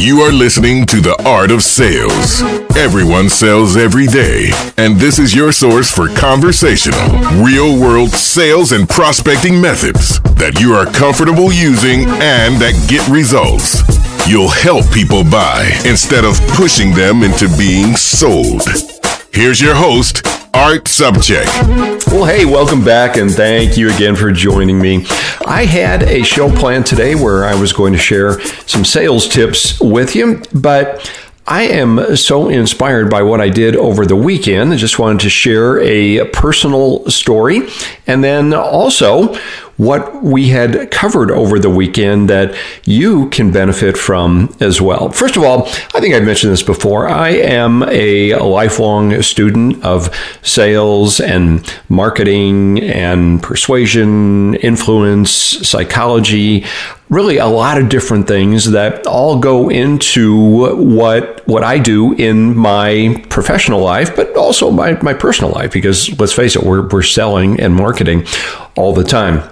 You are listening to The Art of Sales. Everyone sells every day, and this is your source for conversational, real-world sales and prospecting methods that you are comfortable using and that get results. You'll help people buy instead of pushing them into being sold. Here's your host, Art Subcheck. Well, hey, welcome back, and thank you again for joining me. I had a show planned today where I was going to share some sales tips with you, but I am so inspired by what I did over the weekend. I just wanted to share a personal story, and then also what we had covered over the weekend that you can benefit from as well. First of all, I think I've mentioned this before. I am a lifelong student of sales and marketing and persuasion, influence, psychology, really a lot of different things that all go into what I do in my professional life, but also my personal life, because let's face it, we're selling and marketing all the time.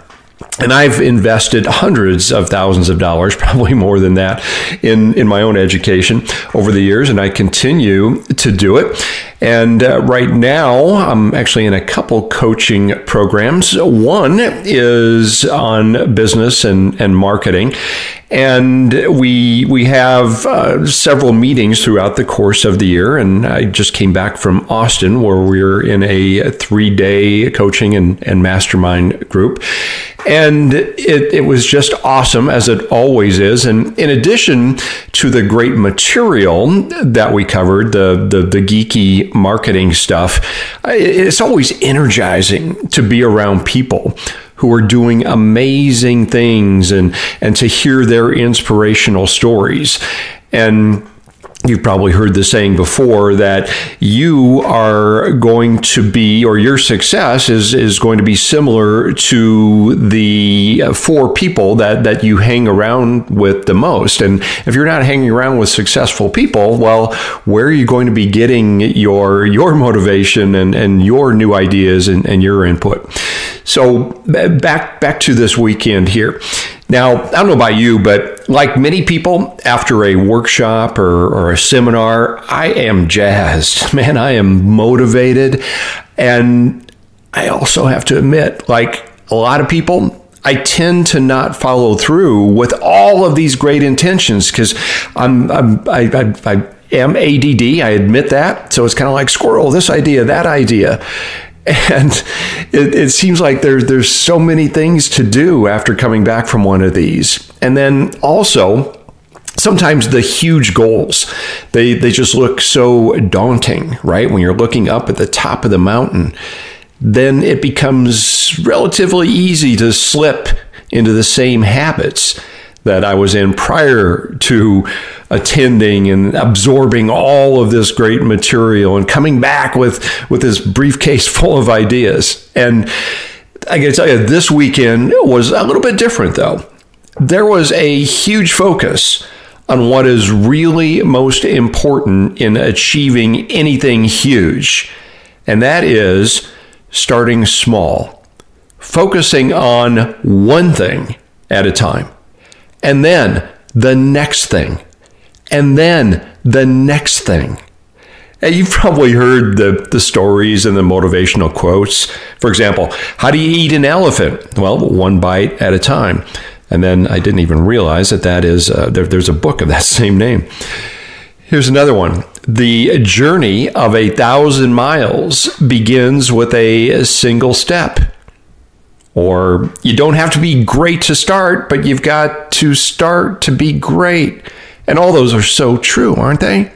And I've invested hundreds of thousands of dollars, probably more than that, in my own education over the years, and I continue to do it. And right now, I'm actually in a couple coaching programs. One is on business and marketing. And we have several meetings throughout the course of the year. And I just came back from Austin, where we're in a 3-day coaching and mastermind group. And it was just awesome, as it always is. And in addition to the great material that we covered, the geeky marketing stuff, it's always energizing to be around people who are doing amazing things and to hear their inspirational stories. And you've probably heard the saying before that you are going to be, or your success is going to be similar to the 4 people that you hang around with the most. And if you're not hanging around with successful people, well, where are you going to be getting your motivation and your new ideas and your input? So back to this weekend here. Now, I don't know about you, but like many people, after a workshop or a seminar, I am jazzed. Man, I am motivated. And I also have to admit, like a lot of people, I tend to not follow through with all of these great intentions because I am ADD. I admit that. So it's kind of like squirrel, this idea, that idea. And it seems like there's so many things to do after coming back from one of these. And then also, sometimes the huge goals, they just look so daunting, right? When you're looking up at the top of the mountain, then it becomes relatively easy to slip into the same habits that I was in prior to attending and absorbing all of this great material and coming back with this briefcase full of ideas. And I can tell you, this weekend was a little bit different, though. There was a huge focus on what is really most important in achieving anything huge, and that is starting small, focusing on one thing at a time. And then the next thing, and then the next thing. And you've probably heard the stories and the motivational quotes. For example, how do you eat an elephant? Well, one bite at a time. And then I didn't even realize that is there's a book of that same name. Here's another one. The journey of 1,000 miles begins with a single step. Or you don't have to be great to start, but you've got to start to be great. And all those are so true, aren't they?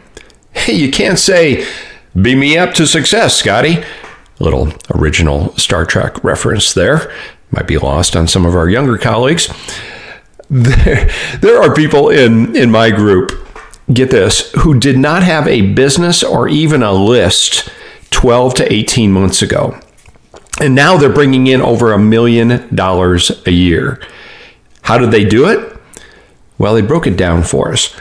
Hey, you can't say, beam me up to success, Scotty. A little original Star Trek reference there. Might be lost on some of our younger colleagues. There are people in my group, get this, who did not have a business or even a list 12 to 18 months ago. And now they're bringing in over $1 million a year. How did they do it? Well, they broke it down for us.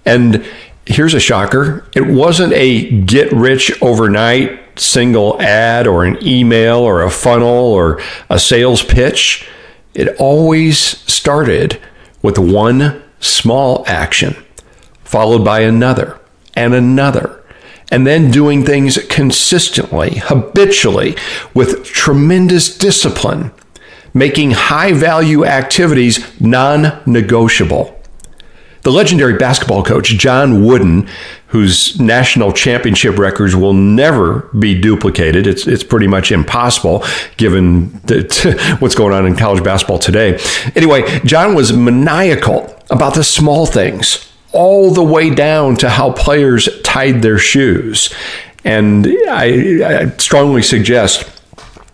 And here's a shocker. It wasn't a get rich overnight single ad or an email or a funnel or a sales pitch. It always started with one small action. followed by another and another, and then doing things consistently, habitually, with tremendous discipline, making high-value activities non-negotiable. The legendary basketball coach John Wooden, whose national championship records will never be duplicated, it's pretty much impossible given what's going on in college basketball today. Anyway, John was maniacal about the small things, all the way down to how players tied their shoes. And I strongly suggest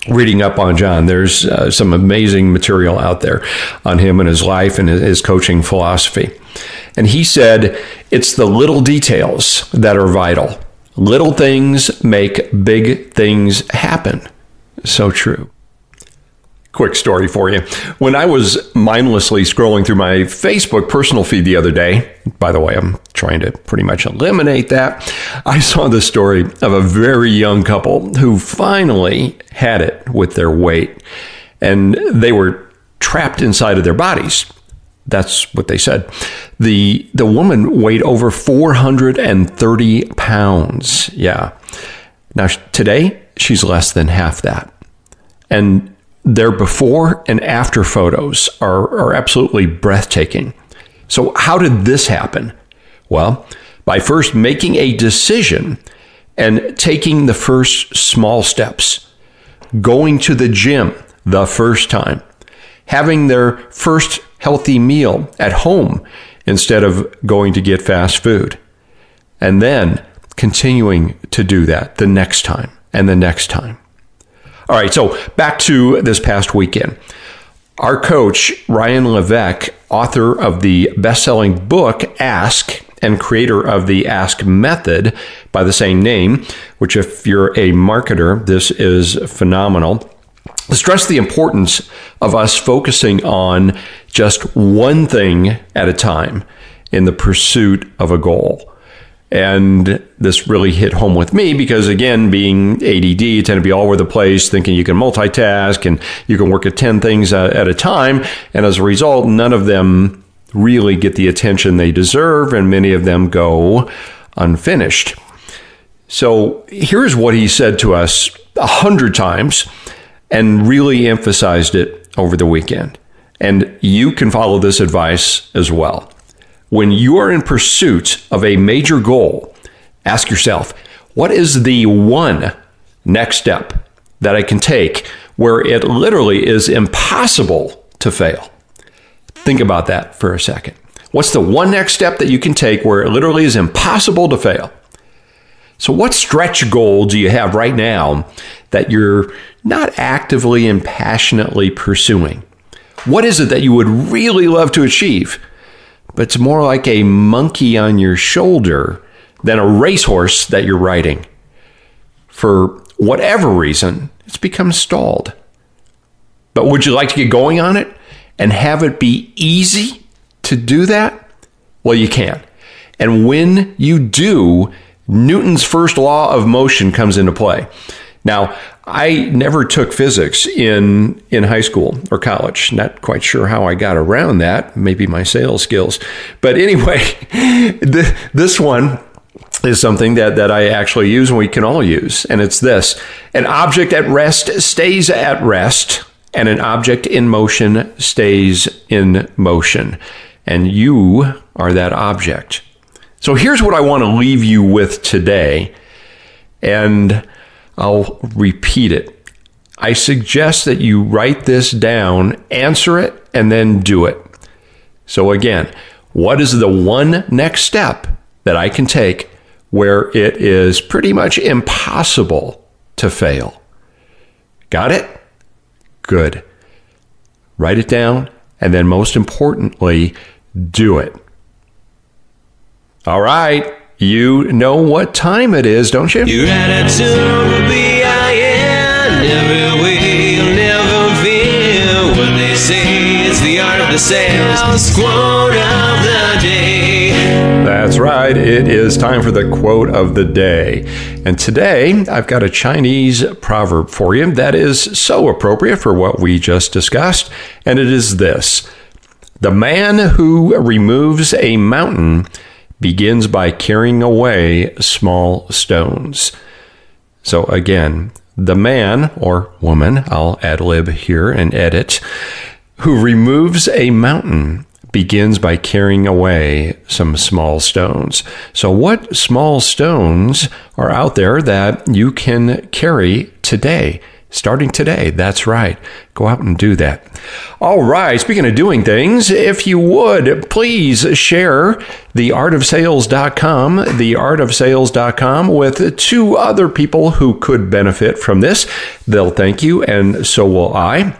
reading up on John. There's some amazing material out there on him and his life and his coaching philosophy. And he said, it's the little details that are vital. Little things make big things happen. So true. Quick story for you. When I was mindlessly scrolling through my Facebook personal feed the other day, by the way, I'm trying to pretty much eliminate that, I saw the story of a very young couple who finally had it with their weight, and they were trapped inside of their bodies. That's what they said. The woman weighed over 430 pounds. Yeah. Now, today, she's less than half that. And their before and after photos are absolutely breathtaking. So how did this happen? Well, by first making a decision and taking the first small steps, going to the gym the first time, having their first healthy meal at home instead of going to get fast food, and then continuing to do that the next time and the next time. All right, so back to this past weekend. Our coach, Ryan Levesque, author of the best-selling book, Ask, and creator of the Ask Method by the same name, which if you're a marketer, this is phenomenal, stressed the importance of us focusing on just one thing at a time in the pursuit of a goal. And this really hit home with me because, again, being ADD, you tend to be all over the place, thinking you can multitask and you can work at 10 things at a time. And as a result, none of them really get the attention they deserve, and many of them go unfinished. So here's what he said to us 100 times and really emphasized it over the weekend. And you can follow this advice as well. When you are in pursuit of a major goal, ask yourself, what is the one next step that I can take where it literally is impossible to fail? Think about that for a second. What's the one next step that you can take where it literally is impossible to fail? So what stretch goal do you have right now that you're not actively and passionately pursuing? What is it that you would really love to achieve, but it's more like a monkey on your shoulder than a racehorse that you're riding? For whatever reason, it's become stalled. But would you like to get going on it and have it be easy to do that? Well, you can. And when you do, Newton's first law of motion comes into play. Now, I never took physics in high school or college. Not quite sure how I got around that. Maybe my sales skills. But anyway, this one is something that I actually use and we can all use. And it's this. An object at rest stays at rest, and an object in motion stays in motion. And you are that object. So here's what I want to leave you with today, and I'll repeat it. I suggest that you write this down, answer it, and then do it. So again, what is the one next step that I can take where it is pretty much impossible to fail? Got it? Good. Write it down, and then most importantly, do it. All right, you know what time it is, don't you? Your attitude will be never will, never feel. What they say is the art of the sales quote of the day. That's right, it is time for the quote of the day. And today, I've got a Chinese proverb for you that is so appropriate for what we just discussed, and it is this: the man who removes a mountain begins by carrying away small stones. So again, the man or woman, I'll ad lib here and edit, who removes a mountain begins by carrying away some small stones. So what small stones are out there that you can carry today? Starting today, that's right. Go out and do that. All right, speaking of doing things, if you would, please share theartofsales.com, theartofsales.com with 2 other people who could benefit from this. They'll thank you, and so will I.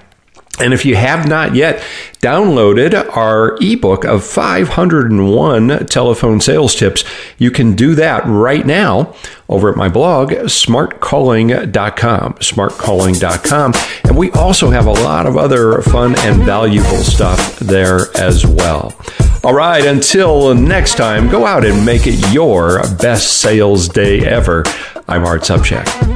And if you have not yet downloaded our ebook of 501 telephone sales tips, you can do that right now over at my blog, smartcalling.com, smartcalling.com. And we also have a lot of other fun and valuable stuff there as well. All right, until next time, go out and make it your best sales day ever. I'm Art Sobczak.